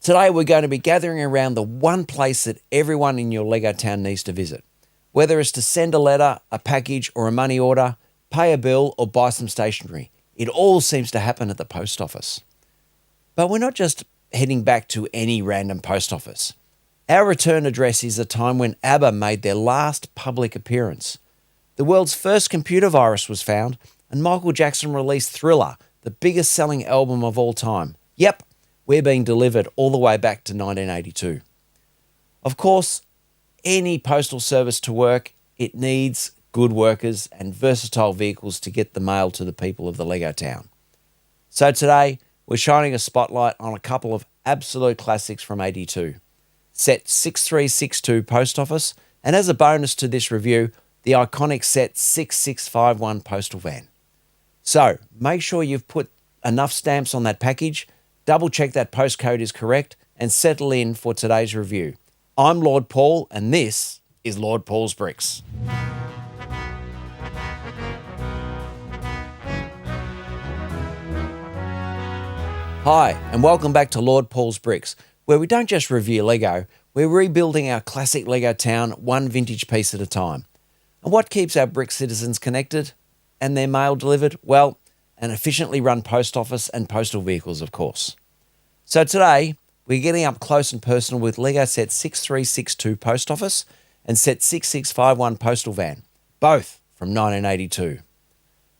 Today we're going to be gathering around the one place that everyone in your Lego town needs to visit. Whether it's to send a letter, a package or a money order, pay a bill or buy some stationery, it all seems to happen at the post office. But we're not just heading back to any random post office. Our return address is the time when ABBA made their last public appearance. The world's first computer virus was found, and Michael Jackson released Thriller, the biggest selling album of all time. Yep, we're being delivered all the way back to 1982. Of course, any postal service to work, it needs good workers and versatile vehicles to get the mail to the people of the Lego town. So today, we're shining a spotlight on a couple of absolute classics from 82. Set 6362 Post Office, and as a bonus to this review, the iconic set 6651 Postal Van. So make sure you've put enough stamps on that package, double check that postcode is correct, and settle in for today's review. I'm Lord Paul, and this is Lord Paul's Bricks. Hi, and welcome back to Lord Paul's Bricks, where we don't just review Lego, we're rebuilding our classic Lego town one vintage piece at a time. And what keeps our brick citizens connected and their mail delivered? Well, an efficiently run post office and postal vehicles, of course. So today, we're getting up close and personal with Lego set 6362 Post Office and set 6651 Postal Van, both from 1982.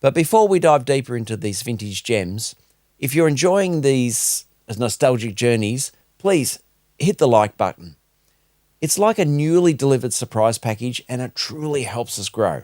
But before we dive deeper into these vintage gems, if you're enjoying these nostalgic journeys, please hit the like button. It's like a newly delivered surprise package and it truly helps us grow.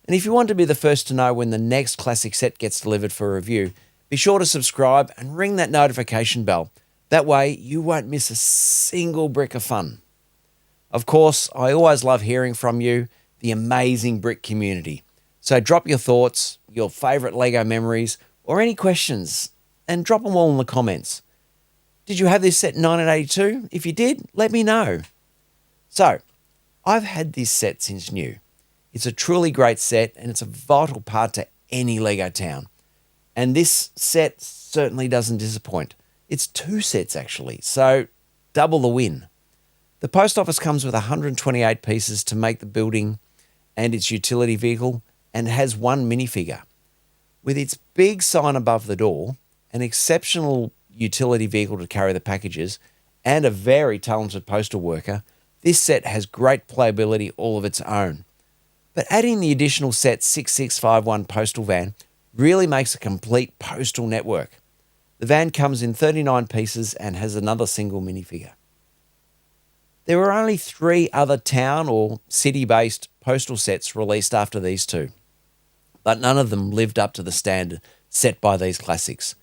And if you want to be the first to know when the next classic set gets delivered for review, be sure to subscribe and ring that notification bell. That way you won't miss a single brick of fun. Of course, I always love hearing from you, the amazing brick community. So drop your thoughts, your favourite Lego memories, or any questions, and drop them all in the comments. Did you have this set in 1982? If you did, let me know. So, I've had this set since new. It's a truly great set and it's a vital part to any Lego town. And this set certainly doesn't disappoint. It's two sets actually, so double the win. The post office comes with 128 pieces to make the building and its utility vehicle and has one minifigure. With its big sign above the door, an exceptional utility vehicle to carry the packages, and a very talented postal worker, this set has great playability all of its own. But adding the additional set 6651 Postal Van really makes a complete postal network. The van comes in 39 pieces and has another single minifigure. There were only 3 other town or city-based postal sets released after these two, but none of them lived up to the standard set by these classics.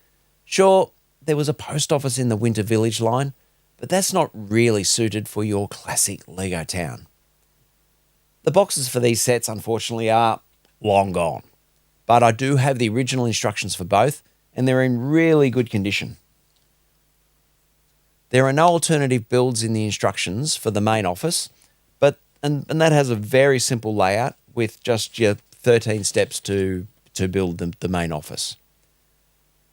Sure, there was a post office in the Winter Village line, but that's not really suited for your classic Lego town. The boxes for these sets, unfortunately, are long gone, but I do have the original instructions for both, and they're in really good condition. There are no alternative builds in the instructions for the main office, but and that has a very simple layout with just your 13 steps to build the main office.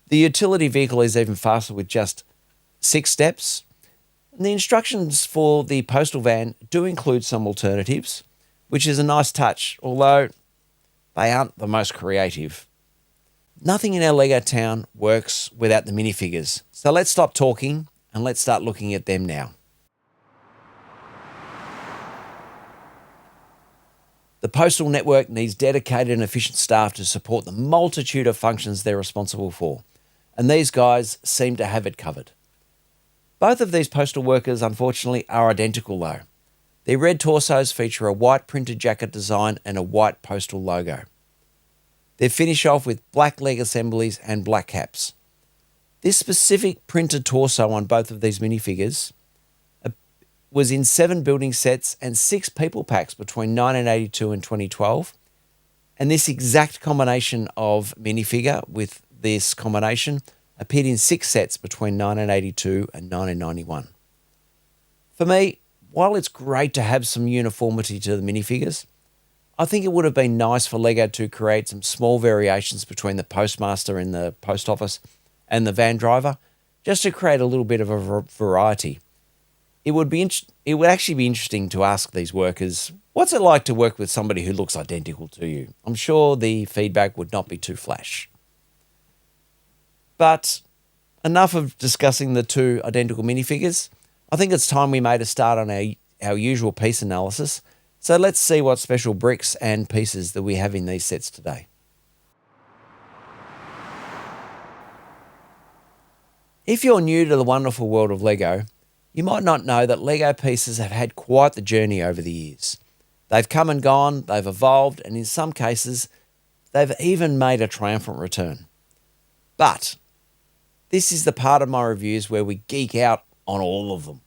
The utility vehicle is even faster with just 6 steps. And the instructions for the postal van do include some alternatives, which is a nice touch, although they aren't the most creative. Nothing in our Lego town works without the minifigures. So let's stop talking and let's start looking at them now. The postal network needs dedicated and efficient staff to support the multitude of functions they're responsible for. And these guys seem to have it covered. Both of these postal workers, unfortunately, are identical though. Their red torsos feature a white printed jacket design and a white postal logo. They finish off with black leg assemblies and black caps. This specific printed torso on both of these minifigures was in 7 building sets and 6 people packs between 1982 and 2012. And this exact combination of minifigure with this combination appeared in 6 sets between 1982 and 1991. For me, while it's great to have some uniformity to the minifigures, I think it would have been nice for Lego to create some small variations between the postmaster in the post office and the van driver, just to create a little bit of a variety. It would actually be interesting to ask these workers, what's it like to work with somebody who looks identical to you? I'm sure the feedback would not be too flash. But enough of discussing the two identical minifigures. I think it's time we made a start on our usual piece analysis. So let's see what special bricks and pieces that we have in these sets today. If you're new to the wonderful world of Lego, you might not know that Lego pieces have had quite the journey over the years. They've come and gone, they've evolved, and in some cases, they've even made a triumphant return. But this is the part of my reviews where we geek out on all of them.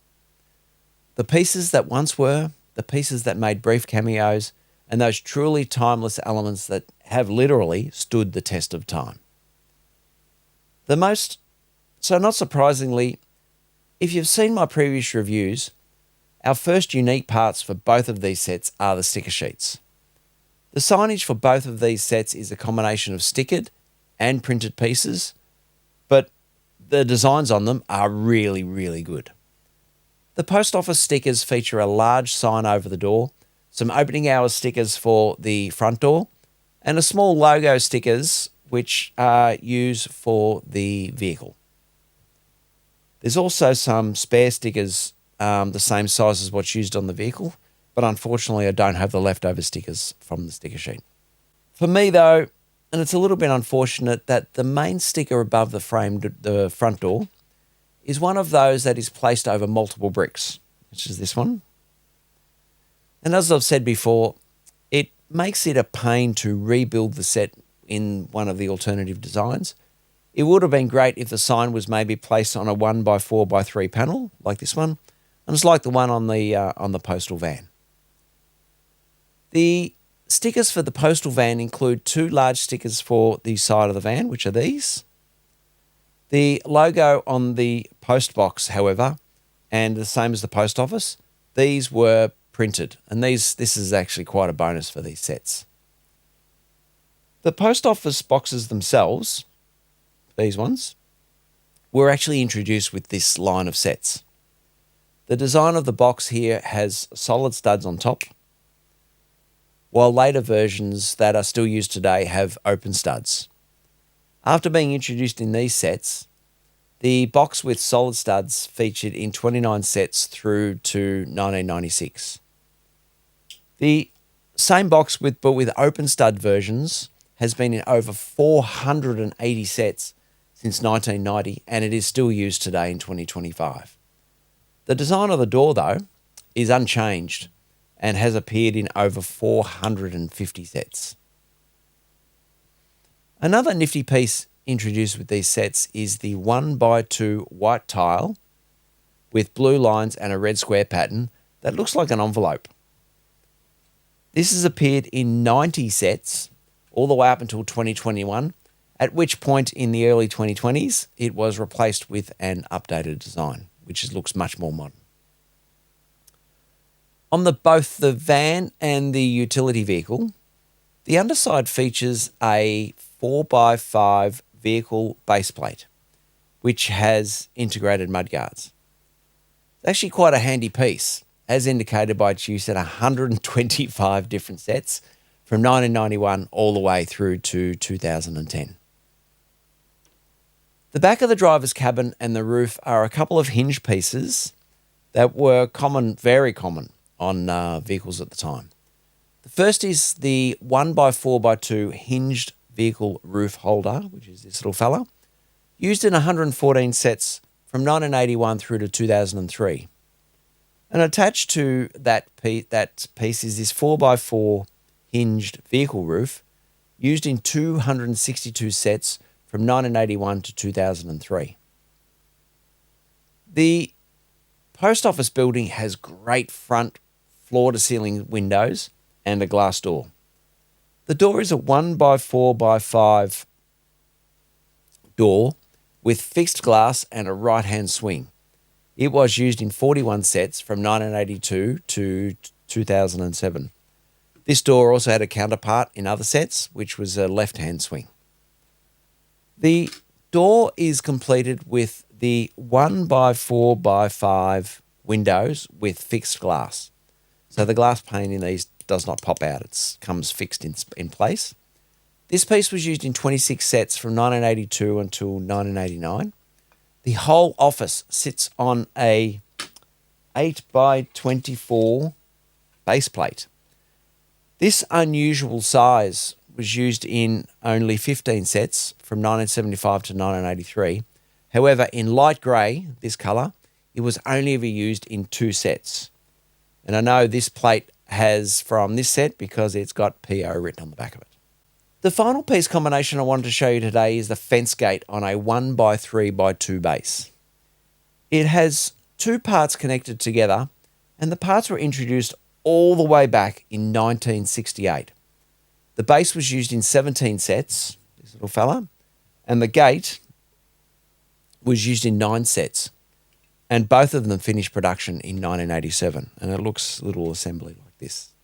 The pieces that once were, the pieces that made brief cameos, and those truly timeless elements that have literally stood the test of time. So not surprisingly, if you've seen my previous reviews, our first unique parts for both of these sets are the sticker sheets. The signage for both of these sets is a combination of stickered and printed pieces, but the designs on them are really, really good. The post office stickers feature a large sign over the door, some opening hours stickers for the front door, and a small logo stickers which are used for the vehicle. There's also some spare stickers the same size as what's used on the vehicle, but unfortunately I don't have the leftover stickers from the sticker sheet. For me though, and it's a little bit unfortunate that the main sticker above the front door, is one of those that is placed over multiple bricks, which is this one. And as I've said before, it makes it a pain to rebuild the set in one of the alternative designs. It would have been great if the sign was maybe placed on a 1x4x3 panel, like this one, and it's like the one on the Postal van. The stickers for the Postal van include two large stickers for the side of the van, which are these. The logo on the post box, however, and the same as the post office, these were printed, and this is actually quite a bonus for these sets. The post office boxes themselves, these ones, were actually introduced with this line of sets. The design of the box here has solid studs on top, while later versions that are still used today have open studs. After being introduced in these sets, the box with solid studs featured in 29 sets through to 1996. The same box but with open stud versions has been in over 480 sets since 1990, and it is still used today in 2025. The design of the door, though, is unchanged and has appeared in over 450 sets. Another nifty piece introduced with these sets is the 1x2 white tile with blue lines and a red square pattern that looks like an envelope. This has appeared in 90 sets all the way up until 2021, at which point in the early 2020s, it was replaced with an updated design, which looks much more modern. On both the van and the utility vehicle, the underside features a 4x5 vehicle base plate, which has integrated mudguards. It's actually quite a handy piece, as indicated by its use at 125 different sets from 1991 all the way through to 2010. The back of the driver's cabin and the roof are a couple of hinge pieces that were very common on vehicles at the time. The first is the 1x4x2 hinged vehicle roof holder, which is this little fella, used in 114 sets from 1981 through to 2003. And attached to that piece is this 4x4 hinged vehicle roof used in 262 sets from 1981 to 2003. The post office building has great front floor-to-ceiling windows and a glass door. The door is a 1x4x5 door with fixed glass and a right-hand swing. It was used in 41 sets from 1982 to 2007. This door also had a counterpart in other sets, which was a left-hand swing. The door is completed with the 1x4x5 windows with fixed glass. So the glass pane in these does not pop out. It comes fixed in place. This piece was used in 26 sets from 1982 until 1989. The whole office sits on a 8x24 base plate. This unusual size was used in only 15 sets from 1975 to 1983. However, in light grey, this colour, it was only ever used in 2 sets. And I know this plate has from this set because it's got PO written on the back of it. The final piece combination I wanted to show you today is the fence gate on a 1x3x2 base. It has 2 parts connected together, and the parts were introduced all the way back in 1968. The base was used in 17 sets, this little fella, and the gate was used in 9 sets, and both of them finished production in 1987, and it looks a little assembly like this.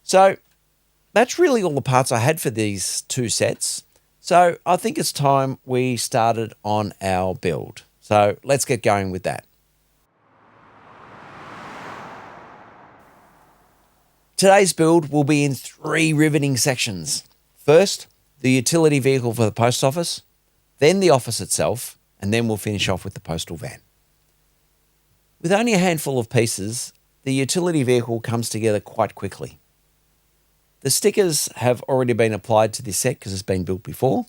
So that's really all the parts I had for these 2 sets. So I think it's time we started on our build. So let's get going with that. Today's build will be in 3 riveting sections. First, the utility vehicle for the post office, then the office itself, and then we'll finish off with the postal van. With only a handful of pieces, the utility vehicle comes together quite quickly. The stickers have already been applied to this set because it's been built before,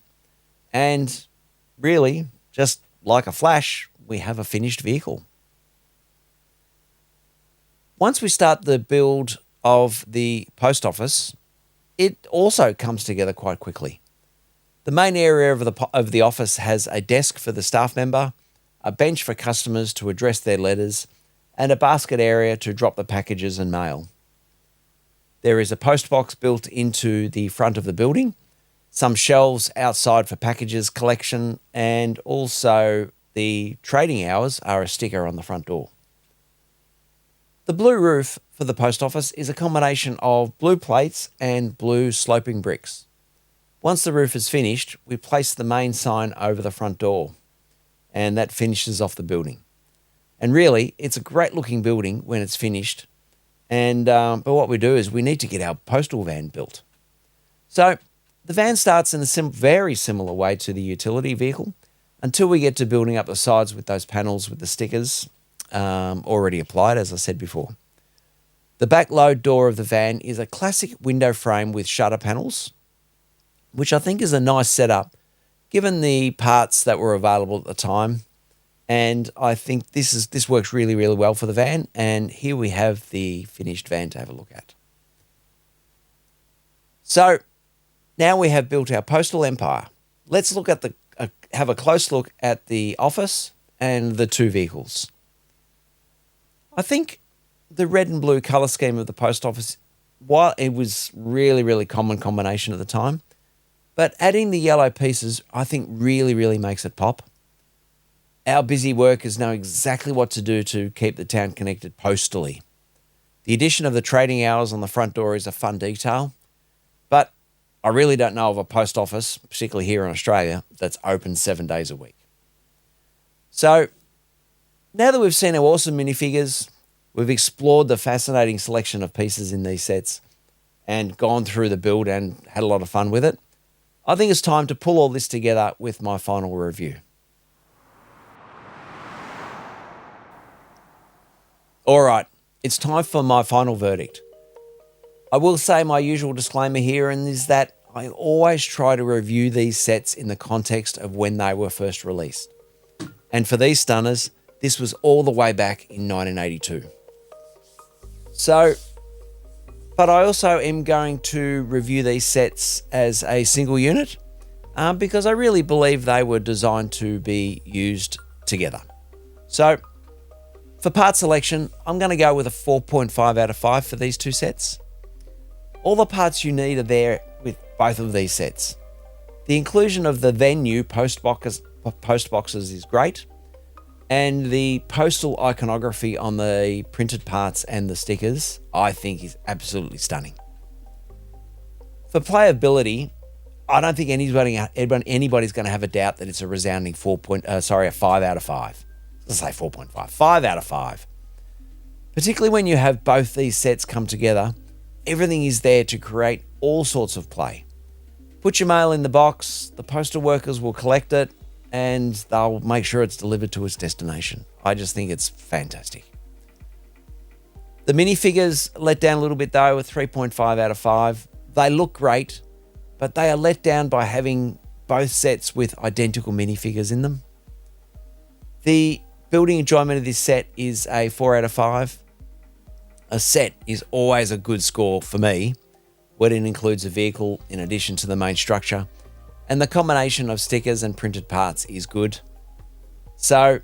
and really, just like a flash, we have a finished vehicle. Once we start the build of the post office, it also comes together quite quickly. The main area of the office has a desk for the staff member, a bench for customers to address their letters, and a basket area to drop the packages and mail. There is a post box built into the front of the building, some shelves outside for packages collection, and also the trading hours are a sticker on the front door. The blue roof for the post office is a combination of blue plates and blue sloping bricks. Once the roof is finished, we place the main sign over the front door, and that finishes off the building. And really, it's a great looking building when it's finished. And but what we do is we need to get our postal van built. So the van starts in a very similar way to the utility vehicle until we get to building up the sides with those panels with the stickers already applied, as I said before. The back load door of the van is a classic window frame with shutter panels, which I think is a nice setup given the parts that were available at the time. And I think this works really, really well for the van. And here we have the finished van to have a look at. So now we have built our postal empire. Let's look at have a close look at the office and the 2 vehicles. I think the red and blue colour scheme of the post office, while it was really, really common combination at the time, but adding the yellow pieces, I think really, really makes it pop. Our busy workers know exactly what to do to keep the town connected postally. The addition of the trading hours on the front door is a fun detail, but I really don't know of a post office, particularly here in Australia, that's open 7 days a week. So now that we've seen our awesome minifigures, we've explored the fascinating selection of pieces in these sets and gone through the build and had a lot of fun with it, I think it's time to pull all this together with my final review. All right, it's time for my final verdict. I will say my usual disclaimer here, and is that I always try to review these sets in the context of when they were first released. And for these stunners, this was all the way back in 1982. So, but I also am going to review these sets as a single unit because I really believe they were designed to be used together. So, for part selection, I'm going to go with a 4.5 out of 5 for these 2 sets. All the parts you need are there with both of these sets. The inclusion of the then new post boxes is great, and the postal iconography on the printed parts and the stickers, I think, is absolutely stunning. For playability, I don't think anybody's going to have a doubt that it's a resounding 5 out of 5. Let's say 4.5. 5 out of 5. Particularly when you have both these sets come together, everything is there to create all sorts of play. Put your mail in the box, the postal workers will collect it, and they'll make sure it's delivered to its destination. I just think it's fantastic. The minifigures let down a little bit though, with 3.5 out of 5. They look great, but they are let down by having both sets with identical minifigures in them. The building enjoyment of this set is a 4 out of 5. A set is always a good score for me when it includes a vehicle in addition to the main structure, and the combination of stickers and printed parts is good. So,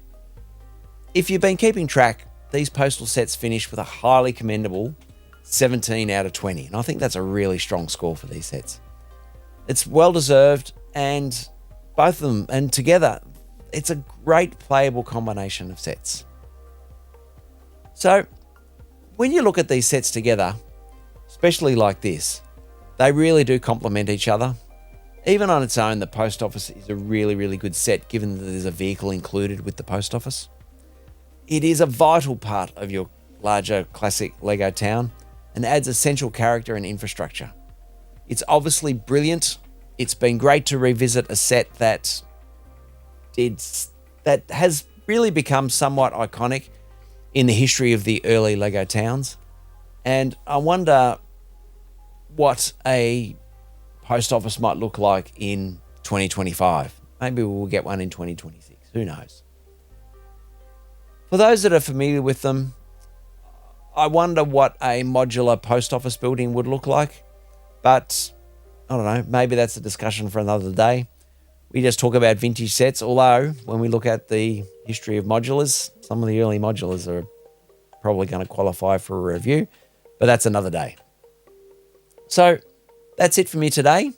if you've been keeping track, these postal sets finish with a highly commendable 17 out of 20, and I think that's a really strong score for these sets. It's well deserved, and both of them, and together, it's a great playable combination of sets. So, when you look at these sets together, especially like this, they really do complement each other. Even on its own, the post office is a really, really good set, given that there's a vehicle included with the post office. It is a vital part of your larger classic Lego town and adds essential character and infrastructure. It's obviously brilliant. It's been great to revisit a set that has really become somewhat iconic in the history of the early Lego towns. And I wonder what a post office might look like in 2025. Maybe we'll get one in 2026. Who knows? For those that are familiar with them, I wonder what a modular post office building would look like. But I don't know, maybe that's a discussion for another day. We just talk about vintage sets, although when we look at the history of modulars, some of the early modulars are probably going to qualify for a review, but that's another day. So that's it for me today.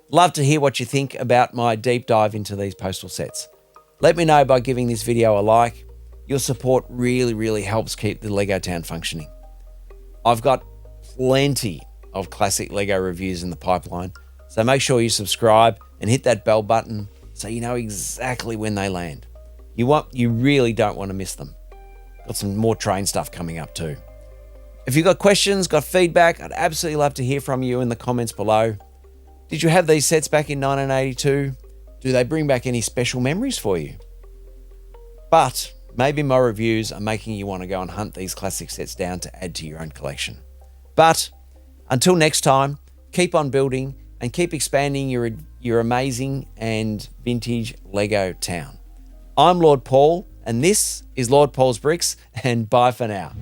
Love to hear what you think about my deep dive into these postal sets. Let me know by giving this video a like. Your support really, really helps keep the Lego Town functioning. I've got plenty of classic Lego reviews in the pipeline, so make sure you subscribe and hit that bell button so you know exactly when they land. You really don't want to miss them. Got some more train stuff coming up too. If you've got questions, got feedback, I'd absolutely love to hear from you in the comments below. Did you have these sets back in 1982? Do they bring back any special memories for you? But maybe my reviews are making you want to go and hunt these classic sets down to add to your own collection. But until next time, keep on building and keep expanding your amazing and vintage Lego town. I'm Lord Paul, and this is Lord Paul's Bricks, and bye for now.